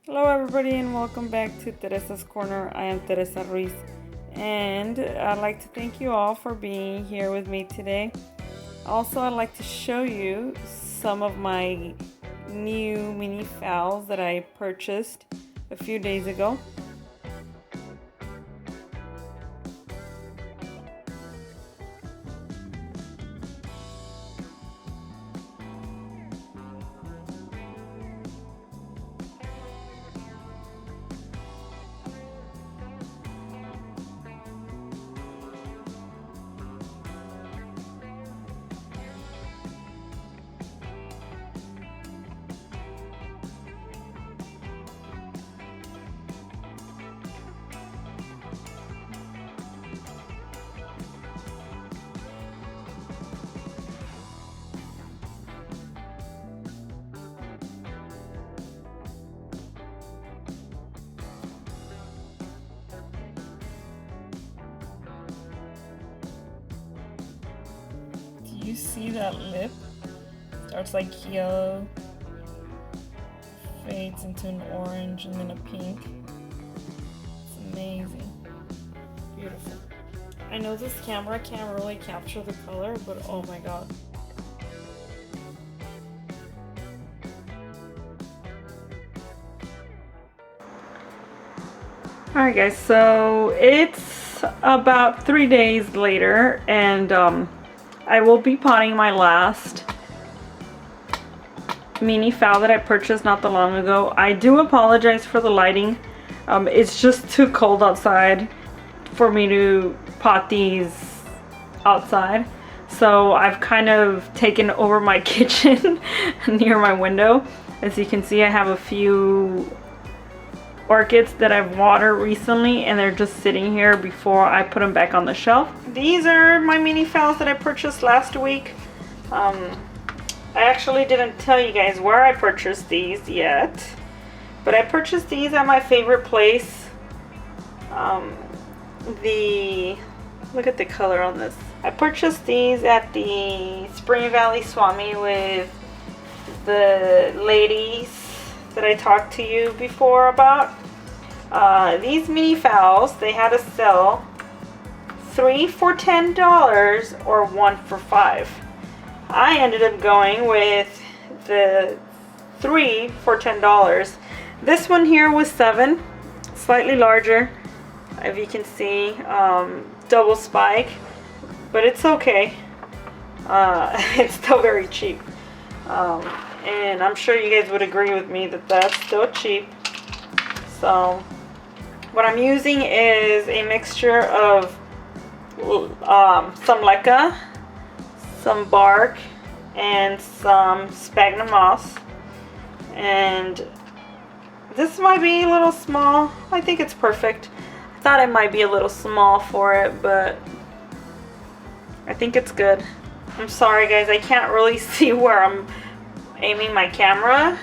Hello everybody and welcome back to Teresa's Corner. I am Teresa Ruiz and I'd like to thank you all for being here with me today. Also, I'd like to show you some of my new mini phals that I purchased a few days ago. Do you see that lip? Starts like yellow, fades into an orange and then a pink. It's amazing. Beautiful. I know this camera can't really capture the color, but oh my god. Alright guys, so it's about 3 days later and I will be potting my last mini phal that I purchased not that long ago. I do apologize for the lighting. It's just too cold outside for me to pot these outside. So I've kind of taken over my kitchen near my window. As you can see, I have a few orchids that I've watered recently and they're just sitting here before I put them back on the shelf. These are my mini phals that I purchased last week. I actually didn't tell you guys where I purchased these yet, but I purchased these at my favorite place. Look at the color on this. I purchased these at the Spring Valley Swami with the ladies that I talked to you before about. These mini phals, they had a sale, 3 for $10 or 1 for $5. I ended up going with the 3 for $10. This one here was 7, slightly larger, if you can see, double spike, but it's okay. It's still very cheap. And I'm sure you guys would agree with me that that's still cheap. So what I'm using is a mixture of some leca, some bark, and some sphagnum moss. And this might be a little small. I think it's perfect. I thought it might be a little small for it, but I think it's good. I'm sorry guys, I can't really see where I'm aiming my camera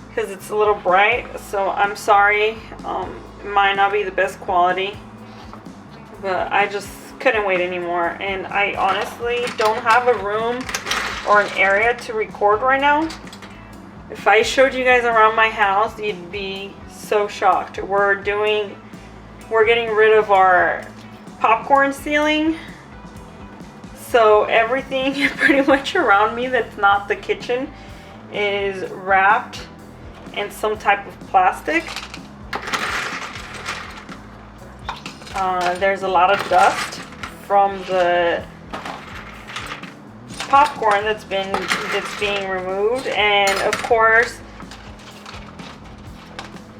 because it's a little bright, so I'm sorry. It might not be the best quality, but I just couldn't wait anymore, and I honestly don't have a room or an area to record right now. If I showed you guys around my house, you'd be so shocked. We're getting rid of our popcorn ceiling, so everything pretty much around me that's not the kitchen is wrapped in some type of plastic. There's a lot of dust from the popcorn that's being removed, and of course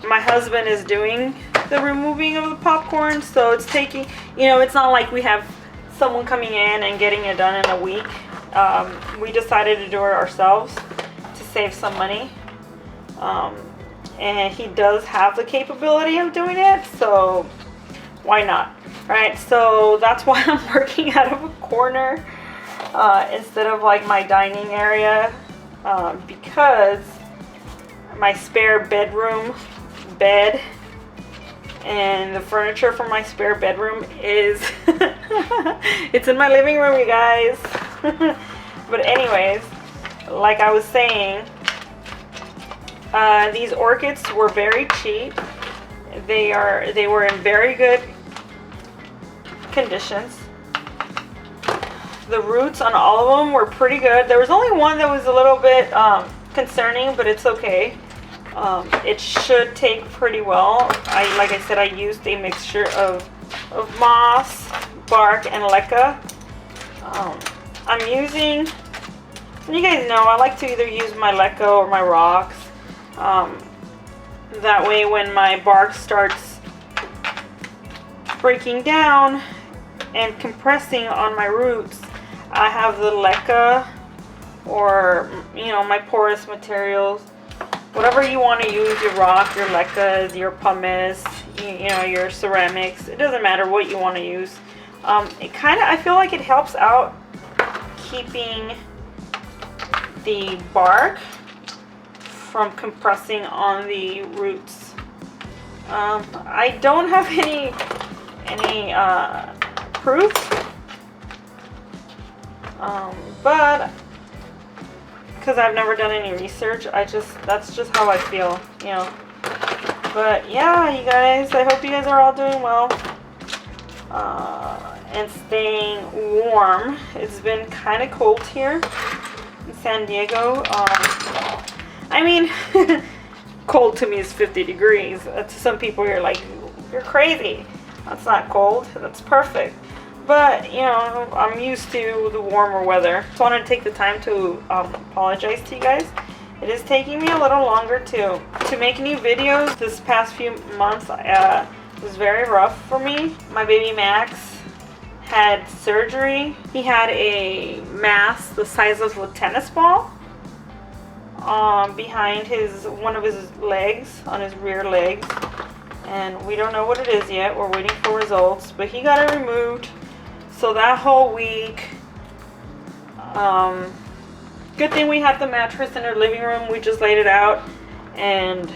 my husband is doing the removing of the popcorn, so it's taking, you know, it's not like we have someone coming in and getting it done in a week. We decided to do it ourselves to save some money, and he does have the capability of doing it, so why not, right? So that's why I'm working out of a corner instead of like my dining area, because my spare bedroom bed and the furniture from my spare bedroom is it's in my living room, you guys. But anyways, like I was saying, These orchids were very cheap. They were in very good conditions. The roots on all of them were pretty good. There was only one that was a little bit concerning, but it's okay. It should take pretty well. Like I said, I used a mixture of moss, bark, and leca. I'm using, you guys know, I like to either use my leca or my rocks. That way when my bark starts breaking down and compressing on my roots, I have the leca or, you know, my porous materials. Whatever you want to use, your rock, your lecas, your pumice, you know, your ceramics. It doesn't matter what you want to use. It kind of, I feel like it helps out keeping the bark from compressing on the roots. I don't have any proof, but because I've never done any research, that's just how I feel, you know. But yeah, you guys, I hope you guys are all doing well and staying warm. It's been kind of cold here in San Diego. I mean, cold to me is 50 degrees. To some people, you're like, you're crazy. That's not cold. That's perfect. But, you know, I'm used to the warmer weather. Just wanted to take the time to apologize to you guys. It is taking me a little longer to make new videos. This past few months was very rough for me. My baby Max had surgery. He had a mass the size of a tennis ball behind one of his legs, on his rear legs. And we don't know what it is yet. We're waiting for results. But he got it removed. So that whole week, good thing we had the mattress in our living room. We just laid it out, and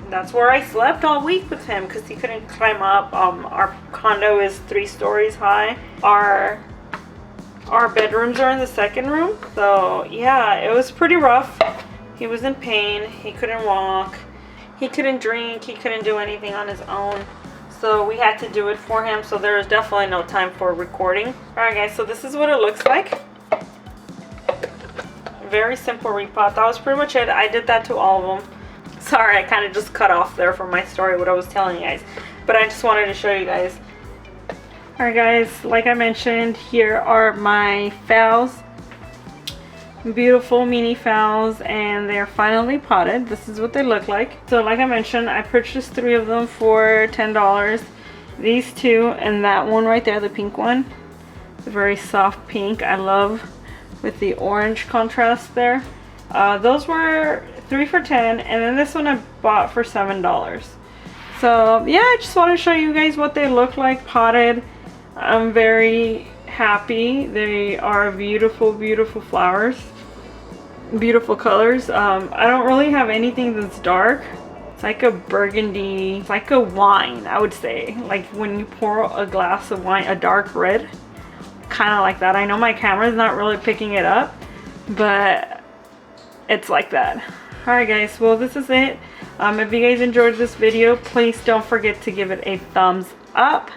that's where I slept all week with him because he couldn't climb up. Our condo is 3 stories high. Our bedrooms are in the second room. So yeah, it was pretty rough. He was in pain. He couldn't walk. He couldn't drink. He couldn't do anything on his own. So we had to do it for him. So there was definitely no time for recording. Alright guys, so this is what it looks like. Very simple repot. That was pretty much it. I did that to all of them. Sorry, I kind of just cut off there from my story what I was telling you guys. But I just wanted to show you guys. Alright guys, like I mentioned, here are my phals. Beautiful mini phals, and they're finally potted. This is what they look like. So like I mentioned, I purchased 3 of them for $10. These 2 and that one right there, the pink one. It's a very soft pink. I love with the orange contrast there. Those were 3 for $10, and then this one I bought for $7. So yeah, I just want to show you guys what they look like potted. I'm very happy. They are beautiful, beautiful flowers. Beautiful colors. I don't really have anything that's dark. It's like a burgundy, it's like a wine, I would say. Like when you pour a glass of wine, a dark red. Kind of like that. I know my camera's not really picking it up, but it's like that. Alright guys, well this is it. If you guys enjoyed this video, please don't forget to give it a thumbs up.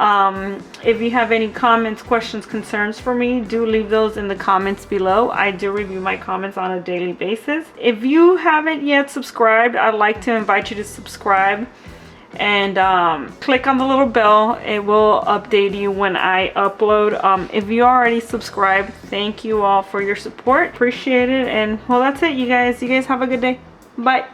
If you have any comments, questions, concerns for me, do leave those in the comments below. I do review my comments on a daily basis. If you haven't yet subscribed, I'd like to invite you to subscribe and click on the little bell. It will update you when I upload. If you already subscribed, thank you all for your support. Appreciate it. And well, that's it, you guys. You guys have a good day. Bye.